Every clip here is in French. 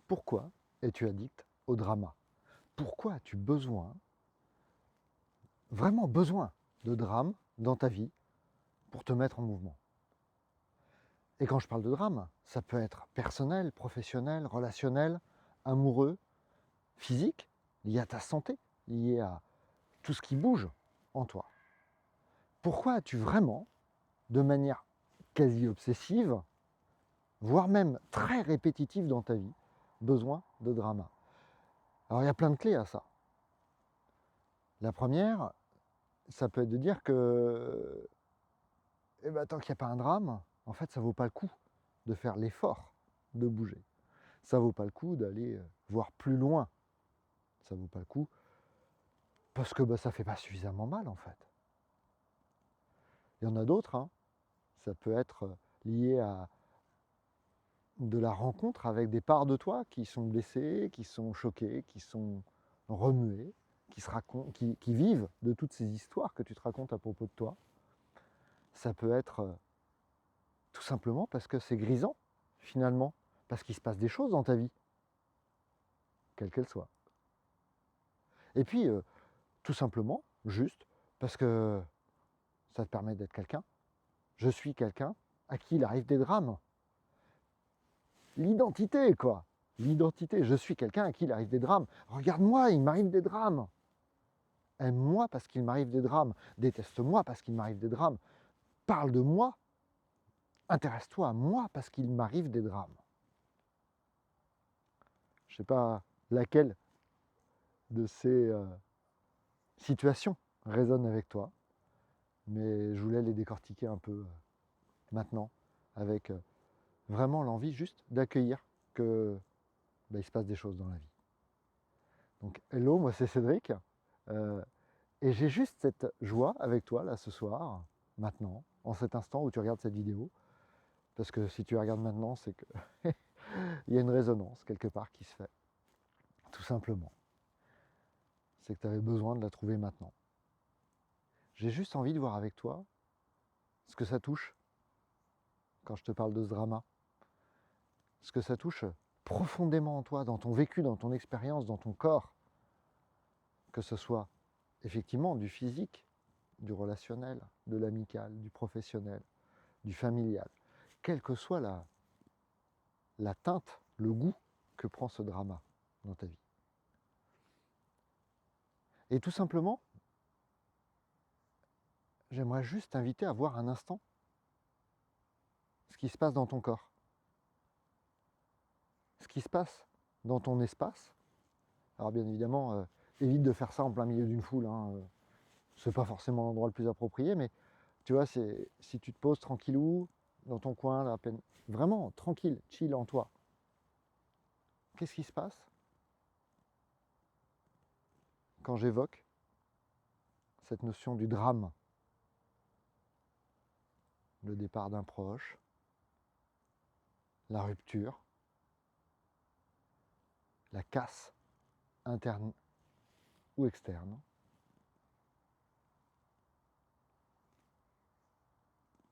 Pourquoi es-tu addict au drama? Pourquoi as-tu besoin, vraiment besoin de drame dans ta vie pour te mettre en mouvement? Et quand je parle de drame, ça peut être personnel, professionnel, relationnel, amoureux, physique, lié à ta santé, lié à tout ce qui bouge en toi. Pourquoi as-tu vraiment, de manière quasi obsessive, voire même très répétitive dans ta vie, besoin de drama? Alors il y a plein de clés à ça. La première, ça peut être de dire que tant qu'il n'y a pas un drame, en fait, ça ne vaut pas le coup de faire l'effort de bouger. Ça ne vaut pas le coup d'aller voir plus loin. Ça ne vaut pas le coup parce que ça ne fait pas suffisamment mal, en fait. Il y en a d'autres, hein. Ça peut être lié à de la rencontre avec des parts de toi qui sont blessées, qui sont choquées, qui sont remuées, qui vivent de toutes ces histoires que tu te racontes à propos de toi. Ça peut être tout simplement parce que c'est grisant, finalement, parce qu'il se passe des choses dans ta vie, quelle qu'elle soit. Et puis, tout simplement, juste, parce que ça te permet d'être quelqu'un. Je suis quelqu'un à qui il arrive des drames. L'identité, quoi. L'identité. Je suis quelqu'un à qui il arrive des drames. Regarde-moi, il m'arrive des drames. Aime-moi parce qu'il m'arrive des drames. Déteste-moi parce qu'il m'arrive des drames. Parle de moi. Intéresse-toi à moi parce qu'il m'arrive des drames. Je ne sais pas laquelle de ces situations résonne avec toi, mais je voulais les décortiquer un peu maintenant, avec vraiment l'envie juste d'accueillir que il se passe des choses dans la vie. Donc hello, moi c'est Cédric, et j'ai juste cette joie avec toi là ce soir, maintenant, en cet instant où tu regardes cette vidéo, parce que si tu la regardes maintenant, c'est que il y a une résonance quelque part qui se fait, tout simplement. C'est que tu avais besoin de la trouver maintenant. J'ai juste envie de voir avec toi ce que ça touche quand je te parle de ce drama, ce que ça touche profondément en toi, dans ton vécu, dans ton expérience, dans ton corps, que ce soit effectivement du physique, du relationnel, de l'amical, du professionnel, du familial, quelle que soit la teinte, le goût que prend ce drama dans ta vie. Et tout simplement, j'aimerais juste t'inviter à voir un instant ce qui se passe dans ton corps, ce qui se passe dans ton espace. Alors bien évidemment, évite de faire ça en plein milieu d'une foule, hein, c'est pas forcément l'endroit le plus approprié, mais tu vois, c'est si tu te poses tranquillou dans ton coin, là, à peine, vraiment tranquille, chill en toi. Qu'est-ce qui se passe quand j'évoque cette notion du drame? Le départ d'un proche, la rupture, la casse interne ou externe.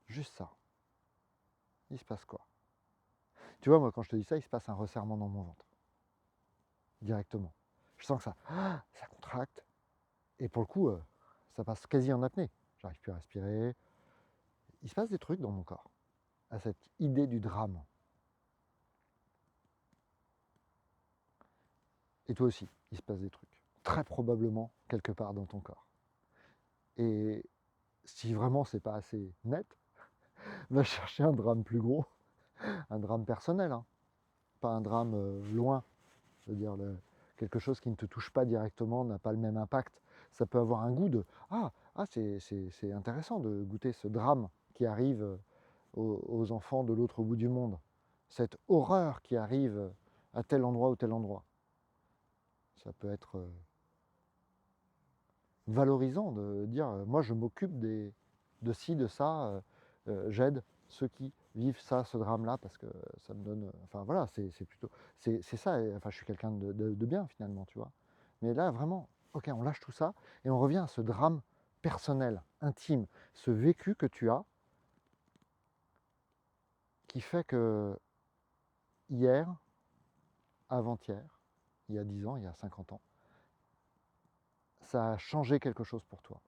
Juste ça. Il se passe quoi? Tu vois, moi, quand je te dis ça, il se passe un resserrement dans mon ventre. Directement. Je sens que ça contracte. Et pour le coup, ça passe quasi en apnée. J'arrive plus à respirer. Il se passe des trucs dans mon corps à cette idée du drame. Et toi aussi, il se passe des trucs. Très probablement quelque part dans ton corps. Et si vraiment c'est pas assez net, va chercher un drame plus gros, un drame personnel, hein. Pas un drame loin. Je veux dire, quelque chose qui ne te touche pas directement, n'a pas le même impact. Ça peut avoir un goût de c'est intéressant de goûter ce drame qui arrive aux enfants de l'autre bout du monde. Cette horreur qui arrive à tel endroit ou tel endroit. Ça peut être valorisant de dire moi je m'occupe de ci, de ça, j'aide ceux qui vivent ça, ce drame-là, parce que ça me donne. Enfin voilà, c'est plutôt. C'est ça, enfin je suis quelqu'un de bien finalement, tu vois. Mais là vraiment, ok, on lâche tout ça et on revient à ce drame personnel, intime, ce vécu que tu as qui fait que hier, avant-hier, il y a 10 ans, il y a 50 ans, ça a changé quelque chose pour toi.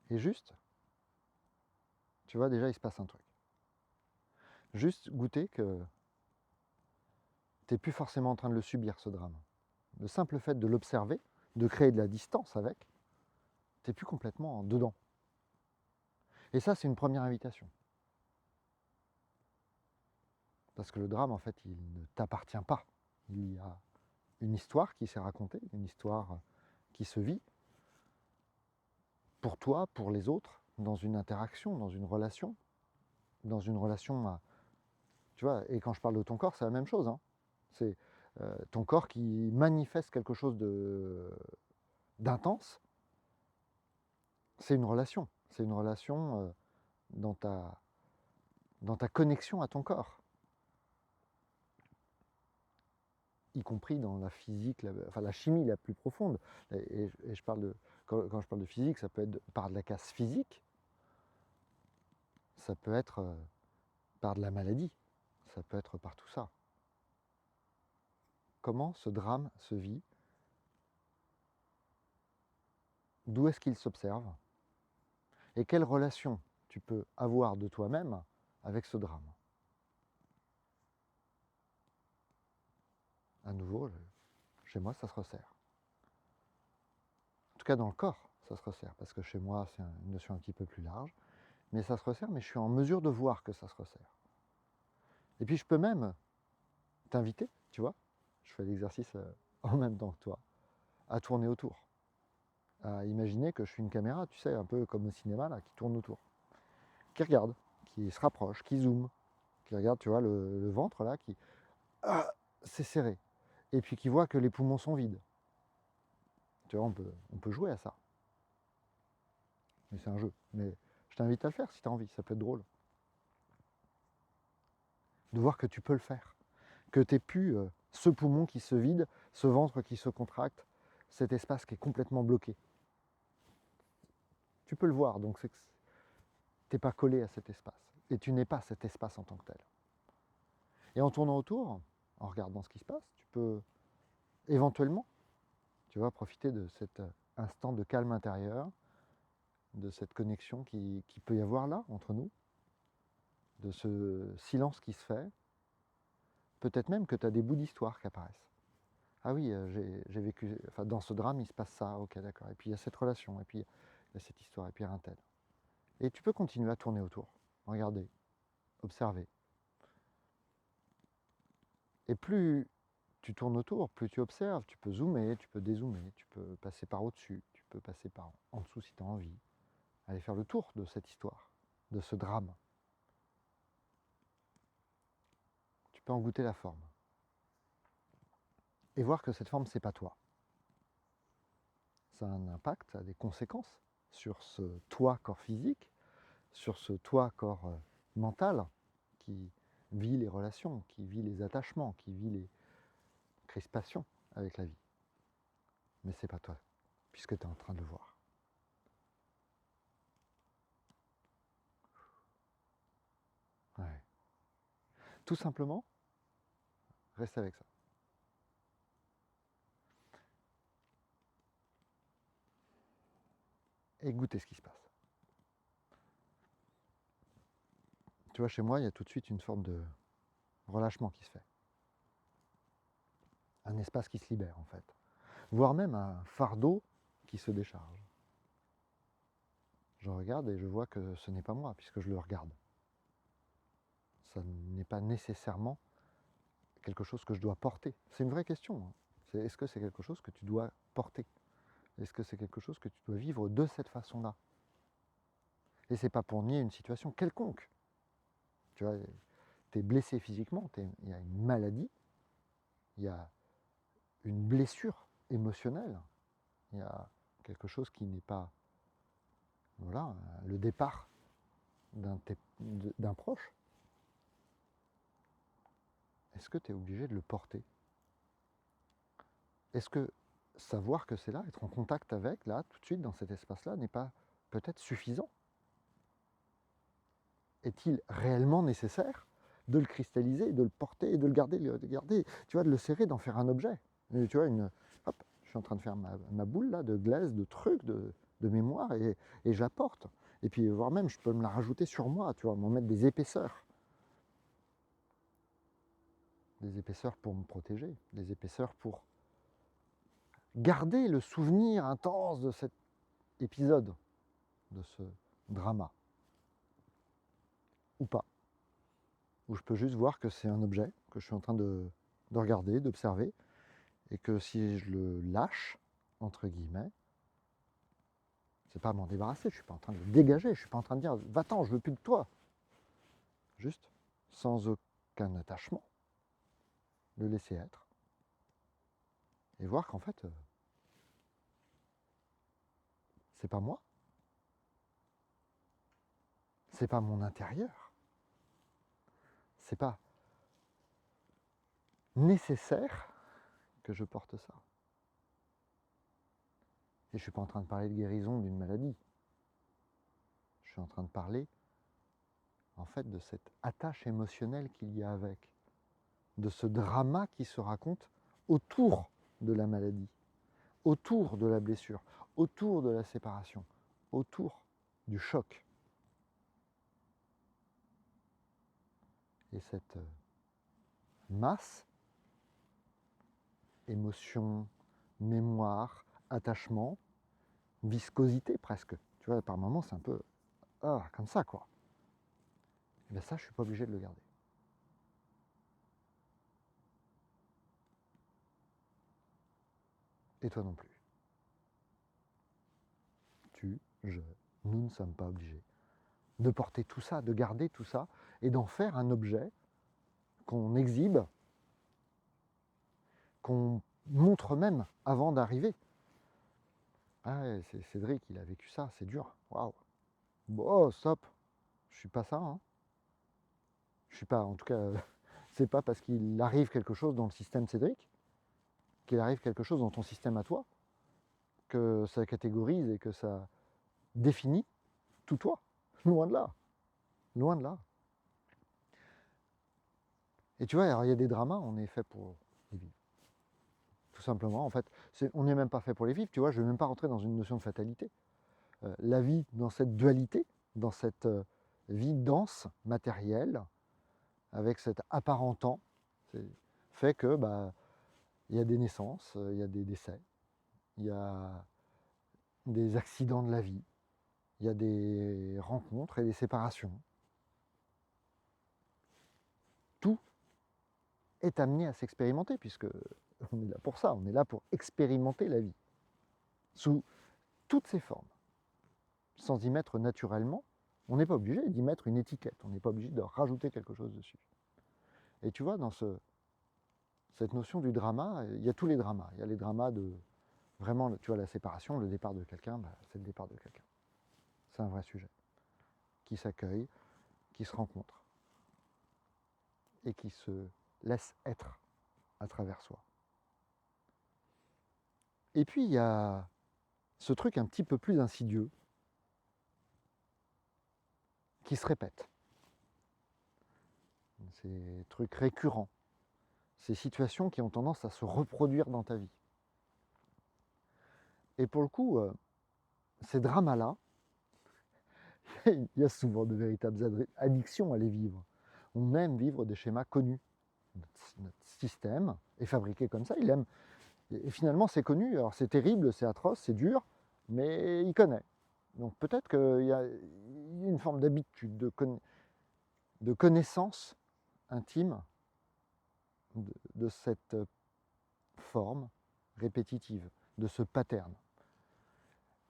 Et juste, tu vois, déjà, il se passe un truc. Juste goûter que tu n'es plus forcément en train de le subir, ce drame. Le simple fait de l'observer, de créer de la distance avec, tu n'es plus complètement dedans. Et ça, c'est une première invitation. Parce que le drame, en fait, il ne t'appartient pas. Il y a une histoire qui s'est racontée, une histoire qui se vit pour toi, pour les autres, dans une interaction, dans une relation à, tu vois, et quand je parle de ton corps, c'est la même chose, hein. C'est ton corps qui manifeste quelque chose d'intense. C'est une relation dans ta connexion à ton corps, y compris dans la physique, enfin la chimie la plus profonde. Et je parle quand je parle de physique, ça peut être par de la casse physique, ça peut être par de la maladie, ça peut être par tout ça. Comment ce drame se vit? D'où est-ce qu'il s'observe? Et quelle relation tu peux avoir de toi-même avec ce drame? À nouveau, chez moi, ça se resserre. En tout cas, dans le corps, ça se resserre, parce que chez moi, c'est une notion un petit peu plus large. Mais ça se resserre, mais je suis en mesure de voir que ça se resserre. Et puis, je peux même t'inviter, tu vois, je fais l'exercice en même temps que toi, à tourner autour. À imaginer que je suis une caméra, tu sais, un peu comme au cinéma, là, qui tourne autour. Qui regarde, qui se rapproche, qui zoome, qui regarde, tu vois, le ventre, là, qui... Ah, c'est serré. Et puis qui voit que les poumons sont vides. Tu vois, on peut jouer à ça. Mais c'est un jeu. Mais je t'invite à le faire si tu as envie, ça peut être drôle. De voir que tu peux le faire. Que tu n'es plus ce poumon qui se vide, ce ventre qui se contracte, cet espace qui est complètement bloqué. Tu peux le voir, donc c'est que tu n'es pas collé à cet espace. Et tu n'es pas cet espace en tant que tel. Et en tournant autour, en regardant ce qui se passe, tu peux éventuellement, tu vas profiter de cet instant de calme intérieur, de cette connexion qui peut y avoir là, entre nous, de ce silence qui se fait. Peut-être même que tu as des bouts d'histoire qui apparaissent. Ah oui, j'ai vécu, enfin dans ce drame, il se passe ça, ok, d'accord. Et puis il y a cette relation, et puis il y a cette histoire, et puis il y a un tel. Et tu peux continuer à tourner autour, regarder, observer. Et plus tu tournes autour, plus tu observes, tu peux zoomer, tu peux dézoomer, tu peux passer par au-dessus, tu peux passer par en dessous si tu as envie. Aller faire le tour de cette histoire, de ce drame. Tu peux en goûter la forme. Et voir que cette forme, c'est pas toi. Ça a un impact, ça a des conséquences sur ce toi corps physique, sur ce toi corps mental qui vit les relations, qui vit les attachements, qui vit les crispations avec la vie. Mais c'est pas toi, puisque tu es en train de le voir. Ouais. Tout simplement, reste avec ça. Et goûter ce qui se passe. Tu vois, chez moi, il y a tout de suite une forme de relâchement qui se fait. Un espace qui se libère, en fait. Voire même un fardeau qui se décharge. Je regarde et je vois que ce n'est pas moi, puisque je le regarde. Ça n'est pas nécessairement quelque chose que je dois porter. C'est une vraie question. Est-ce que c'est quelque chose que tu dois porter? Est-ce que c'est quelque chose que tu dois vivre de cette façon-là? Et c'est pas pour nier une situation quelconque. Tu vois, tu es blessé physiquement, il y a une maladie, il y a une blessure émotionnelle, il y a quelque chose qui n'est pas, voilà, le départ d'un proche. Est-ce que tu es obligé de le porter? Est-ce que savoir que c'est là, être en contact avec, là, tout de suite, dans cet espace-là, n'est pas peut-être suffisant? est-il réellement nécessaire de le cristalliser, de le porter, de le garder, tu vois, de le serrer, d'en faire un objet. Et tu vois, hop, je suis en train de faire ma boule là, de glaise, de trucs, de mémoire, et je la porte. Et puis, voire même, je peux me la rajouter sur moi, tu vois, m'en mettre des épaisseurs. Des épaisseurs pour me protéger, des épaisseurs pour garder le souvenir intense de cet épisode, de ce drama. Ou pas. Où je peux juste voir que c'est un objet que je suis en train de regarder, d'observer, et que si je le lâche, entre guillemets, c'est pas à m'en débarrasser, je suis pas en train de le dégager, je suis pas en train de dire va-t'en, je veux plus de toi. Juste, sans aucun attachement, le laisser être. Et voir qu'en fait, c'est pas moi. C'est pas mon intérieur. C'est pas nécessaire que je porte ça. Et je suis pas en train de parler de guérison d'une maladie. Je suis en train de parler, en fait, de cette attache émotionnelle qu'il y a avec, de ce drama qui se raconte autour de la maladie, autour de la blessure, autour de la séparation, autour du choc. Et cette masse, émotion, mémoire, attachement, viscosité presque. Tu vois, par moments, c'est un peu comme ça, quoi. Et bien ça, je ne suis pas obligé de le garder. Et toi non plus. Nous ne sommes pas obligés de porter tout ça, de garder tout ça, et d'en faire un objet qu'on exhibe, qu'on montre même avant d'arriver. Ah ouais, c'est Cédric, il a vécu ça, c'est dur. Waouh. Bon, stop. Je suis pas ça. Hein. Je suis pas, en tout cas, c'est pas parce qu'il arrive quelque chose dans le système Cédric, qu'il arrive quelque chose dans ton système à toi, que ça catégorise et que ça définit tout toi. Loin de là. Loin de là. Et tu vois, alors, il y a des dramas, on est fait pour les vivre. Tout simplement, en fait, on n'est même pas fait pour les vivre, tu vois, je ne vais même pas rentrer dans une notion de fatalité. La vie dans cette dualité, dans cette vie dense, matérielle, avec cet apparent temps, fait que il y a des naissances, il y a des décès, il y a des accidents de la vie, il y a des rencontres et des séparations. Tout est amené à s'expérimenter, puisque on est là pour ça, on est là pour expérimenter la vie, sous toutes ses formes, sans y mettre naturellement. On n'est pas obligé d'y mettre une étiquette, on n'est pas obligé de rajouter quelque chose dessus. Et tu vois, dans cette notion du drama, il y a tous les dramas. Il y a les dramas de vraiment, tu vois, la séparation, le départ de quelqu'un, c'est le départ de quelqu'un. C'est un vrai sujet. Qui s'accueille, qui se rencontre et qui se laisse être à travers soi. Et puis il y a ce truc un petit peu plus insidieux qui se répète. Ces trucs récurrents, ces situations qui ont tendance à se reproduire dans ta vie. Et pour le coup, ces dramas-là, il y a souvent de véritables addictions à les vivre. On aime vivre des schémas connus. Notre système est fabriqué comme ça, il aime. Et finalement, c'est connu, alors c'est terrible, c'est atroce, c'est dur, mais il connaît. Donc peut-être qu'il y a une forme d'habitude, de connaissance intime de cette forme répétitive, de ce pattern.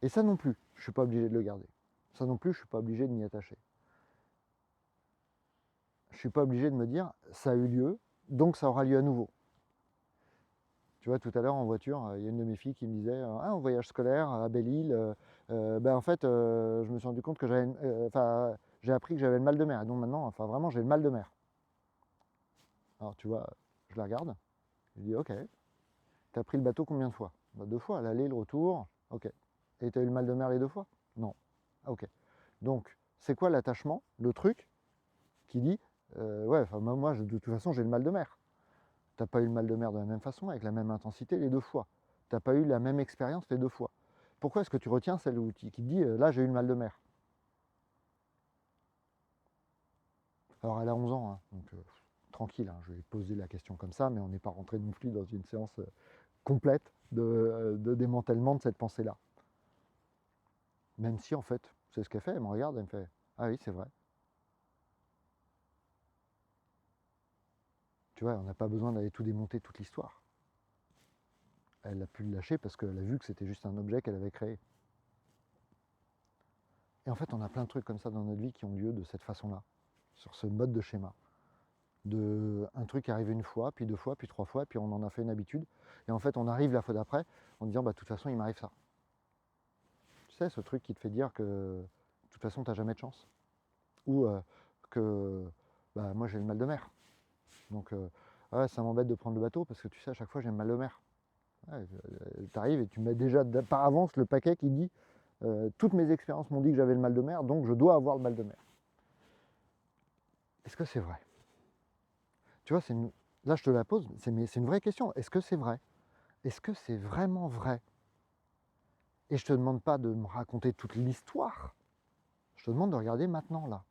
Et ça non plus, je ne suis pas obligé de le garder. Ça non plus, je ne suis pas obligé de m'y attacher. Je ne suis pas obligé de me dire, ça a eu lieu, donc ça aura lieu à nouveau. Tu vois, tout à l'heure en voiture, il y a une de mes filles qui me disait en voyage scolaire à Belle-Île, en fait, je me suis rendu compte que j'ai appris que j'avais le mal de mer. Et donc maintenant, vraiment, j'ai le mal de mer. Alors tu vois, je la regarde, je dis ok, t'as pris le bateau combien de fois? 2 fois, l'aller, le retour, ok. Et t'as eu le mal de mer les 2 fois? Non. Ok. Donc, c'est quoi l'attachement? Le truc, qui dit ouais, enfin, moi, de toute façon, j'ai le mal de mer. Tu n'as pas eu le mal de mer de la même façon, avec la même intensité les deux fois. Tu n'as pas eu la même expérience les deux fois. Pourquoi est-ce que tu retiens celle qui te dit là, j'ai eu le mal de mer? Alors, elle a 11 ans, hein, donc tranquille, hein, je vais poser la question comme ça, mais on n'est pas rentré non plus dans une séance complète de démantèlement de cette pensée-là. Même si, en fait, c'est ce qu'elle fait, elle me regarde, elle me fait « Ah oui, c'est vrai ». Tu vois, on n'a pas besoin d'aller tout démonter, toute l'histoire. Elle a pu le lâcher parce qu'elle a vu que c'était juste un objet qu'elle avait créé. Et en fait, on a plein de trucs comme ça dans notre vie qui ont lieu de cette façon-là, sur ce mode de schéma. Un truc arrive une fois, puis deux fois, puis trois fois, puis on en a fait une habitude. Et en fait, on arrive la fois d'après en disant, bah, de toute façon, il m'arrive ça. Tu sais, ce truc qui te fait dire que, de toute façon, tu n'as jamais de chance. Ou que, bah, moi, j'ai le mal de mer. Donc, ouais, ça m'embête de prendre le bateau parce que tu sais, à chaque fois, j'ai le mal de mer. Ouais, tu arrives et tu mets déjà par avance le paquet qui dit toutes mes expériences m'ont dit que j'avais le mal de mer, donc je dois avoir le mal de mer. Est-ce que c'est vrai? Tu vois, là je te la pose, mais c'est une vraie question. Est-ce que c'est vrai? Est-ce que c'est vraiment vrai? Et je te demande pas de me raconter toute l'histoire. Je te demande de regarder maintenant là.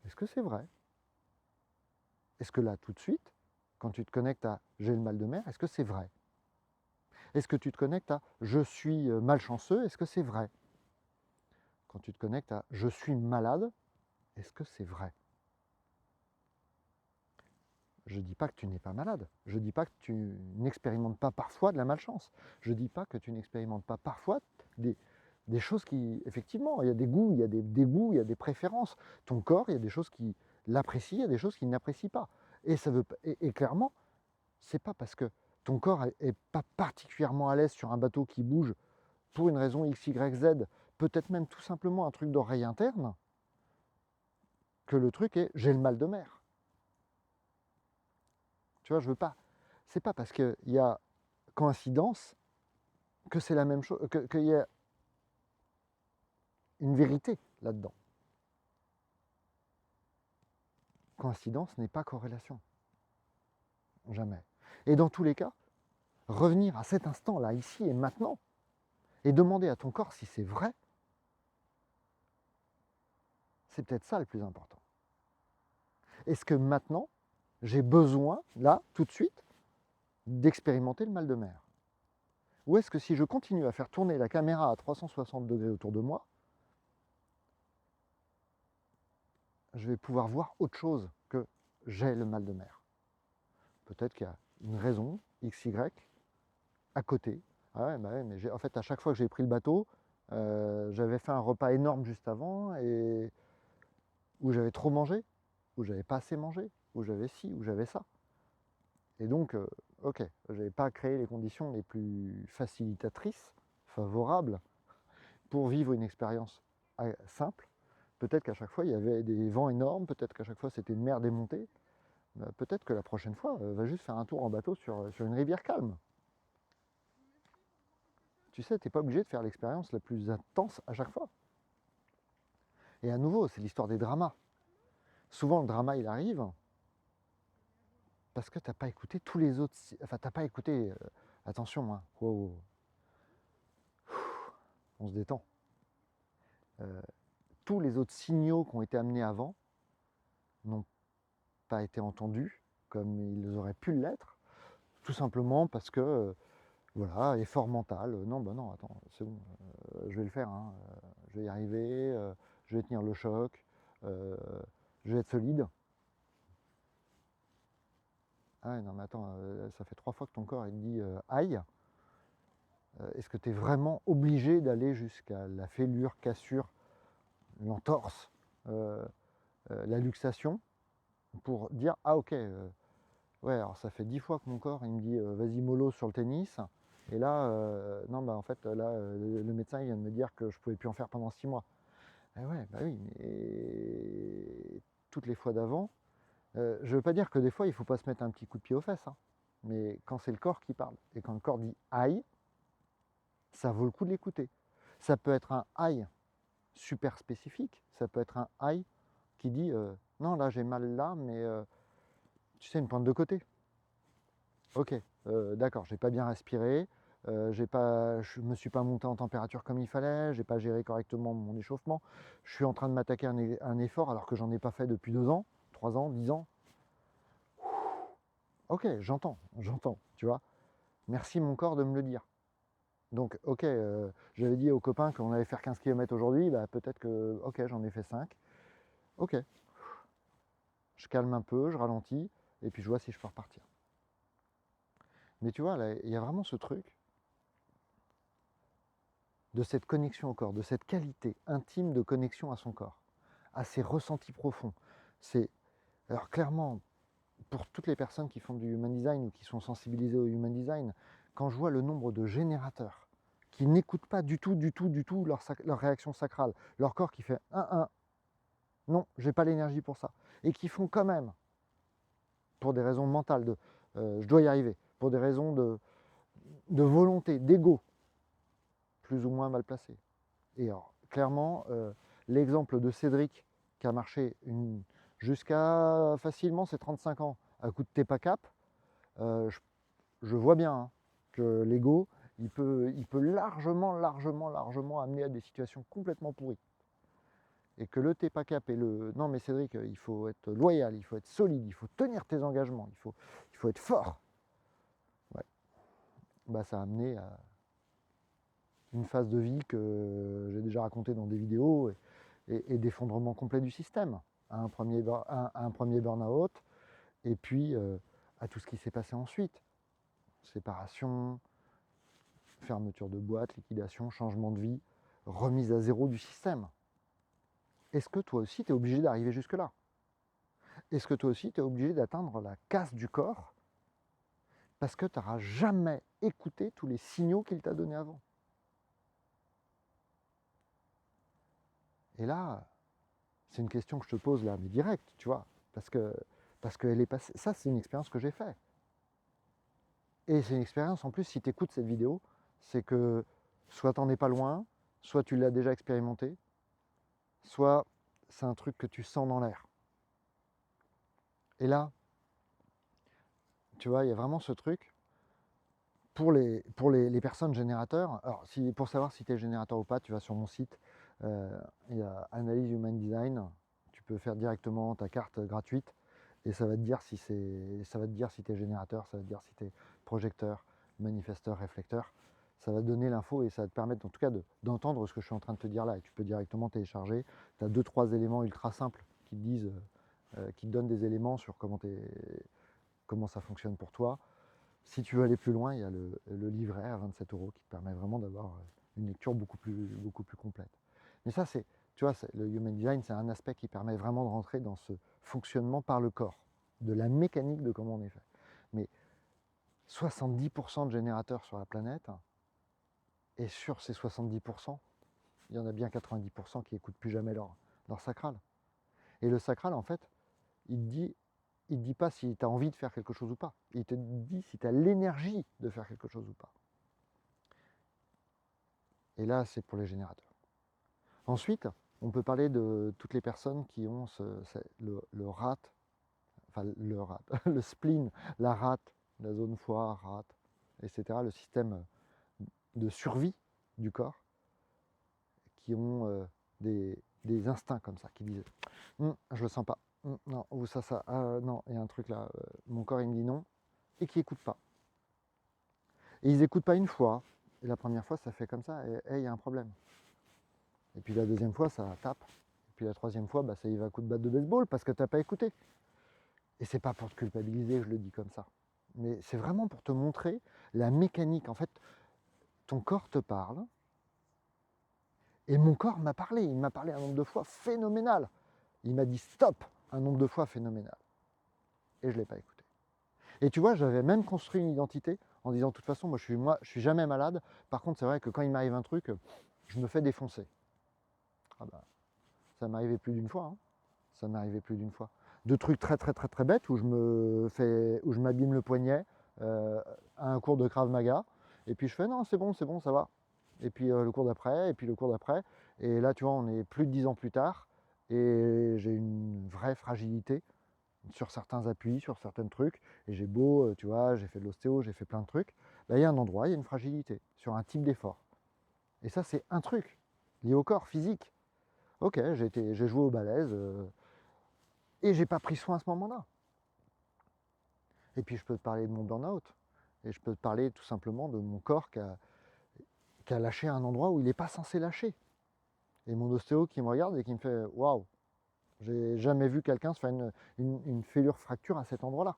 Est-ce que c'est vrai? Est-ce que là, tout de suite, quand tu te connectes à j'ai le mal de mer, est-ce que c'est vrai? Est-ce que tu te connectes à je suis malchanceux? Est-ce que c'est vrai? Quand tu te connectes à je suis malade, est-ce que c'est vrai? Je ne dis pas que tu n'es pas malade. Je ne dis pas que tu n'expérimentes pas parfois de la malchance. Je ne dis pas que tu n'expérimentes pas parfois des choses qui, effectivement, il y a des goûts, il y a des dégoûts, il y a des préférences. Ton corps, il y a des choses qui l'apprécient, il y a des choses qu'il n'apprécie pas. Et, et clairement, c'est pas parce que ton corps n'est pas particulièrement à l'aise sur un bateau qui bouge pour une raison X, Y, Z, peut-être même tout simplement un truc d'oreille interne, que le truc est j'ai le mal de mer. Tu vois, je veux pas. C'est pas parce qu'il y a coïncidence que c'est la même chose, qu'il y a une vérité là-dedans. Coïncidence n'est pas corrélation. Jamais. Et dans tous les cas, revenir à cet instant-là, ici et maintenant, et demander à ton corps si c'est vrai, c'est peut-être ça le plus important. Est-ce que maintenant, j'ai besoin, là, tout de suite, d'expérimenter le mal de mer? Ou est-ce que si je continue à faire tourner la caméra à 360 degrés autour de moi, je vais pouvoir voir autre chose que j'ai le mal de mer? Peut-être qu'il y a une raison, XY, à côté. Ah ouais, bah ouais, mais en fait, à chaque fois que j'ai pris le bateau, j'avais fait un repas énorme juste avant, et où j'avais trop mangé, où j'avais pas assez mangé, où j'avais ci, où j'avais ça. Et donc, ok, j'avais pas créé les conditions les plus facilitatrices, favorables, pour vivre une expérience simple. Peut-être qu'à chaque fois, il y avait des vents énormes, peut-être qu'à chaque fois, c'était une mer démontée. Peut-être que la prochaine fois, va juste faire un tour en bateau sur une rivière calme. Tu sais, tu n'es pas obligé de faire l'expérience la plus intense à chaque fois. Et à nouveau, c'est l'histoire des dramas. Souvent, le drama, il arrive parce que tu n'as pas écouté tous les autres... Enfin, tu n'as pas écouté... attention, hein, wow, on se détend. Tous les autres signaux qui ont été amenés avant n'ont pas été entendus comme ils auraient pu l'être, tout simplement parce que, voilà, effort mental, non, bah non, attends, c'est bon, je vais le faire, hein, je vais y arriver, je vais tenir le choc, je vais être solide. Ah ouais, non mais attends, ça fait 3 fois que ton corps il te dit aïe. Est-ce que tu es vraiment obligé d'aller jusqu'à la fêlure, cassure, l'entorse, la luxation, pour dire ah ok, ouais, alors ça fait 10 fois que mon corps il me dit vas-y mollo sur le tennis, et là non bah en fait là le médecin il vient de me dire que je pouvais plus en faire pendant 6 mois. Eh ouais, bah oui, mais toutes les fois d'avant, je ne veux pas dire que des fois il ne faut pas se mettre un petit coup de pied aux fesses, hein, mais quand c'est le corps qui parle, et quand le corps dit aïe, ça vaut le coup de l'écouter. Ça peut être un aïe super spécifique, ça peut être un aïe qui dit Non, là j'ai mal là, mais tu sais, une pointe de côté. Ok, d'accord, j'ai pas bien respiré, je me suis pas monté en température comme il fallait, j'ai pas géré correctement mon échauffement, je suis en train de m'attaquer un effort alors que j'en ai pas fait depuis 2 ans, 3 ans, 10 ans. Ok, j'entends, tu vois. Merci mon corps de me le dire. Donc, ok, j'avais dit aux copains qu'on allait faire 15 km aujourd'hui, bah, peut-être que, ok, j'en ai fait 5. Ok, je calme un peu, je ralentis, et puis je vois si je peux repartir. Mais tu vois, là, il y a vraiment ce truc de cette connexion au corps, de cette qualité intime de connexion à son corps, à ses ressentis profonds. C'est, alors clairement, pour toutes les personnes qui font du human design ou qui sont sensibilisées au human design, quand je vois le nombre de générateurs qui n'écoutent pas du tout leur réaction sacrale, leur corps qui fait non, j'ai pas l'énergie pour ça, et qui font quand même, pour des raisons mentales, je dois y arriver, pour des raisons de volonté, d'ego, plus ou moins mal placé. Et alors, clairement, l'exemple de Cédric qui a marché jusqu'à facilement ses 35 ans à coup de TEPA-CAP, je vois bien hein, que l'ego, il peut largement amener à des situations complètement pourries. Et que le TEPA-CAP et le... Non mais Cédric, il faut être loyal, il faut être solide, il faut tenir tes engagements, il faut être fort. Ouais. Bah, ça a amené à une phase de vie que j'ai déjà racontée dans des vidéos et d'effondrement complet du système. À un premier burn-out, et puis à tout ce qui s'est passé ensuite. Séparation, fermeture de boîte, liquidation, changement de vie, remise à zéro du système. Est-ce que toi aussi, tu es obligé d'arriver jusque-là? Est-ce que toi aussi, tu es obligé d'atteindre la casse du corps parce que tu n'auras jamais écouté tous les signaux qu'il t'a donnés avant? Et là, c'est une question que je te pose là, mais direct, tu vois, parce qu'elle est passée. Ça, c'est une expérience que j'ai faite. Et c'est une expérience, en plus, si tu écoutes cette vidéo, c'est que soit t'en es pas loin, soit tu l'as déjà expérimenté, soit c'est un truc que tu sens dans l'air. Et là, tu vois, il y a vraiment ce truc pour les personnes générateurs. Alors, pour savoir si tu es générateur ou pas, tu vas sur mon site, il y a Analyse Human Design, tu peux faire directement ta carte gratuite et ça va te dire si tu es générateur, ça va te dire si tu es projecteur, manifesteur, réflecteur. Ça va te donner l'info et ça va te permettre en tout cas d'entendre ce que je suis en train de te dire là. Et tu peux directement télécharger. Tu as 2-3 éléments ultra simples qui te disent, qui te donnent des éléments sur comment ça fonctionne pour toi. Si tu veux aller plus loin, il y a le livret à 27 € qui te permet vraiment d'avoir une lecture beaucoup plus complète. Mais ça, tu vois, le Human Design, c'est un aspect qui permet vraiment de rentrer dans ce fonctionnement par le corps, de la mécanique de comment on est fait. Mais 70% de générateurs sur la planète, et sur ces 70%, il y en a bien 90% qui n'écoutent plus jamais leur sacral. Et le sacral, en fait, il te dit pas si tu as envie de faire quelque chose ou pas. Il te dit si tu as l'énergie de faire quelque chose ou pas. Et là, c'est pour les générateurs. Ensuite, on peut parler de toutes les personnes qui ont le rat, enfin le spleen, la rate, la zone foie, rate, etc., le système de survie du corps, qui ont des instincts comme ça, qui disent je le sens pas, non, ou ça, non, il y a un truc là, mon corps il me dit non, et qui n'écoutent pas. Et ils n'écoutent pas une fois, et la première fois ça fait comme ça, et il y a un problème. Et puis la deuxième fois ça tape, et puis la troisième fois ça y va à coup de batte de baseball parce que tu n'as pas écouté. Et c'est pas pour te culpabiliser, je le dis comme ça, mais c'est vraiment pour te montrer la mécanique. En fait, ton corps te parle, et mon corps m'a parlé, il m'a parlé un nombre de fois phénoménal. Il m'a dit stop un nombre de fois phénoménal. Et je ne l'ai pas écouté. Et tu vois, j'avais même construit une identité en disant de toute façon, moi je suis jamais malade. Par contre, c'est vrai que quand il m'arrive un truc, je me fais défoncer. Ah bah, ça m'arrivait plus d'une fois. Hein. Ça m'arrivait plus d'une fois. De trucs très bêtes où je m'abîme le poignet à un cours de Krav Maga. Et puis je fais non, c'est bon, ça va. Et puis le cours d'après, et puis le cours d'après. Et là, tu vois, on est plus de 10 ans plus tard. et j'ai une vraie fragilité sur certains appuis, sur certains trucs, et j'ai beau, tu vois, j'ai fait de l'ostéo, j'ai fait plein de trucs, il y a un endroit, il y a une fragilité sur un type d'effort. Et ça, c'est un truc lié au corps physique. Ok, j'ai joué au balèze et j'ai pas pris soin à ce moment-là. Et puis je peux te parler de mon burn-out. Et je peux te parler tout simplement de mon corps qui a lâché à un endroit où il n'est pas censé lâcher. Et mon ostéo qui me regarde et qui me fait waouh, j'ai jamais vu quelqu'un se faire une fêlure fracture à cet endroit-là.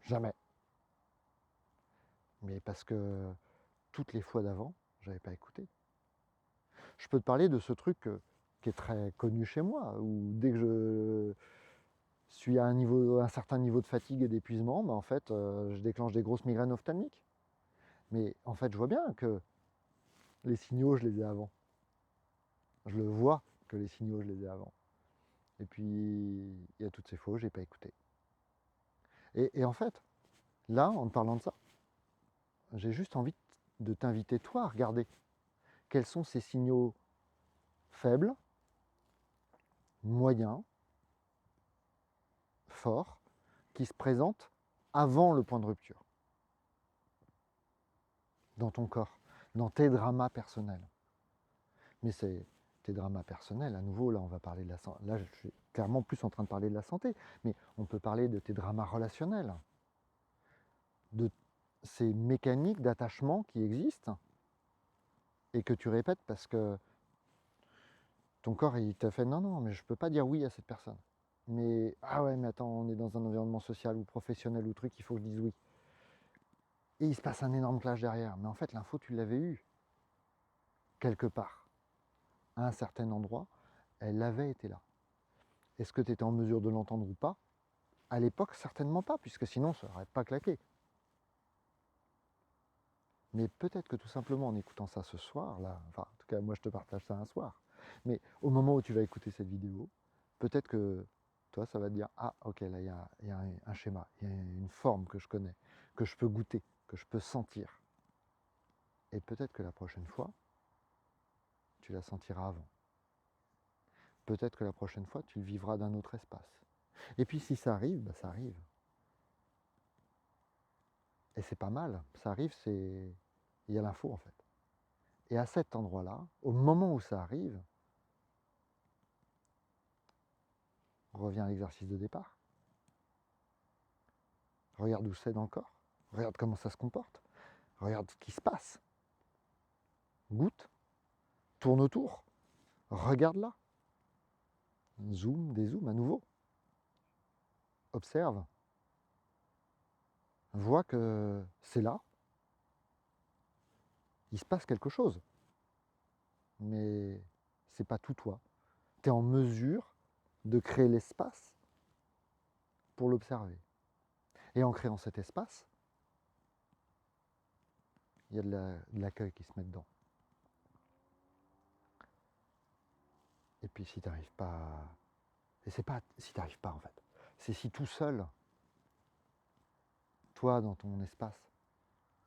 Jamais. Mais parce que toutes les fois d'avant, j'avais pas écouté. Je peux te parler de ce truc qui est très connu chez moi, où dès que je suis à un certain niveau de fatigue et d'épuisement, en fait, je déclenche des grosses migraines ophtalmiques. Mais en fait, je vois bien que les signaux, je les ai avant. Je le vois que les signaux, je les ai avant. Et puis, il y a toutes ces fois où je n'ai pas écouté. Et en fait, là, en te parlant de ça, j'ai juste envie de t'inviter, toi, à regarder quels sont ces signaux faibles, moyens, forts, qui se présentent avant le point de rupture, dans ton corps, dans tes dramas personnels. Mais c'est tes dramas personnels, à nouveau, là, on va parler de la santé. Là, je suis clairement plus en train de parler de la santé, mais on peut parler de tes dramas relationnels, de ces mécaniques d'attachement qui existent et que tu répètes parce que ton corps, il t'a fait non, non, mais je peux pas dire oui à cette personne. Mais ah ouais, mais attends, on est dans un environnement social ou professionnel ou truc, il faut que je dise oui. Et il se passe un énorme clash derrière. Mais en fait, l'info, tu l'avais eue quelque part, à un certain endroit, elle avait été là. Est-ce que tu étais en mesure de l'entendre ou pas? À l'époque, certainement pas, puisque sinon, ça n'aurait pas claqué. Mais peut-être que tout simplement en écoutant ça ce soir, là, enfin, en tout cas, moi je te partage ça un soir, mais au moment où tu vas écouter cette vidéo, peut-être que toi, ça va te dire, ah, ok, là, il y a un schéma, il y a une forme que je connais, que je peux goûter, que je peux sentir. Et peut-être que la prochaine fois, tu la sentiras avant. Peut-être que la prochaine fois, tu le vivras d'un autre espace. Et puis si ça arrive, bah, ça arrive. Et c'est pas mal, ça arrive, c'est... Il y a l'info en fait. Et à cet endroit-là, au moment où ça arrive, revient à l'exercice de départ. Regarde où c'est dans le corps. Regarde comment ça se comporte. Regarde ce qui se passe. Goûte. Tourne autour. Regarde là. Zoom, dézoom à nouveau. Observe. Vois que c'est là. Il se passe quelque chose. Mais c'est pas tout toi. Tu es en mesure de créer l'espace pour l'observer. Et en créant cet espace, il y a de l'accueil qui se met dedans. Et puis si tu n'arrives pas... Et c'est pas si tu n'arrives pas en fait. C'est si tout seul, toi dans ton espace,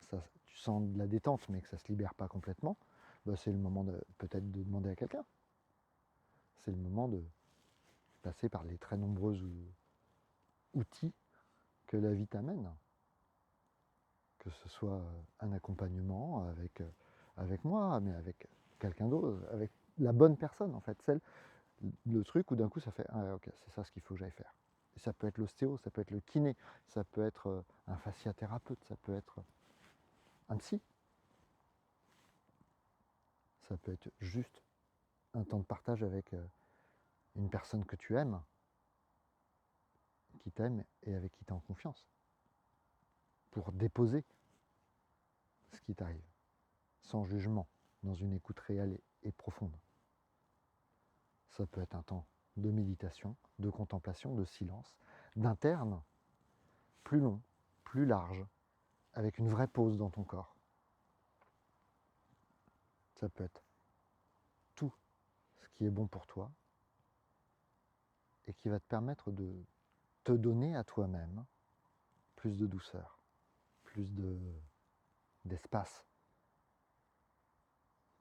ça, tu sens de la détente mais que ça ne se libère pas complètement, bah, c'est le moment peut-être de demander à quelqu'un. C'est le moment de passer par les très nombreux outils que la vie t'amène. Que ce soit un accompagnement avec moi, mais avec quelqu'un d'autre, avec la bonne personne en fait, le truc où d'un coup ça fait ah, ok, c'est ça ce qu'il faut que j'aille faire. Et ça peut être l'ostéo, ça peut être le kiné, ça peut être un fasciathérapeute, ça peut être un psy, ça peut être juste un temps de partage avec une personne que tu aimes, qui t'aime et avec qui tu es en confiance, pour déposer ce qui t'arrive, sans jugement, dans une écoute réelle et profonde. Ça peut être un temps de méditation, de contemplation, de silence, d'interne, plus long, plus large, avec une vraie pause dans ton corps. Ça peut être tout ce qui est bon pour toi et qui va te permettre de te donner à toi-même plus de douceur, plus d'espace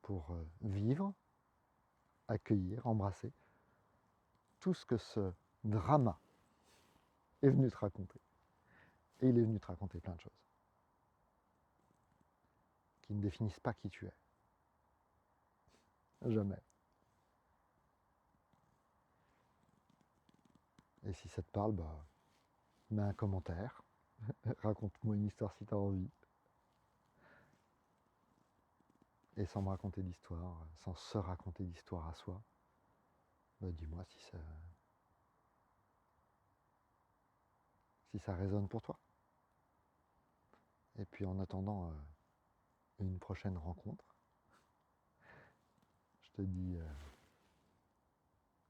pour vivre, accueillir, embrasser tout ce que ce drama est venu te raconter. Et il est venu te raconter plein de choses qui ne définissent pas qui tu es. Jamais. Et si ça te parle, bah, mets un commentaire, raconte-moi une histoire si tu as envie. Et sans me raconter d'histoire, sans se raconter d'histoire à soi, bah, dis-moi si ça résonne pour toi. Et puis en attendant une prochaine rencontre, je te dis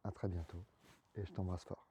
à très bientôt et je t'embrasse fort.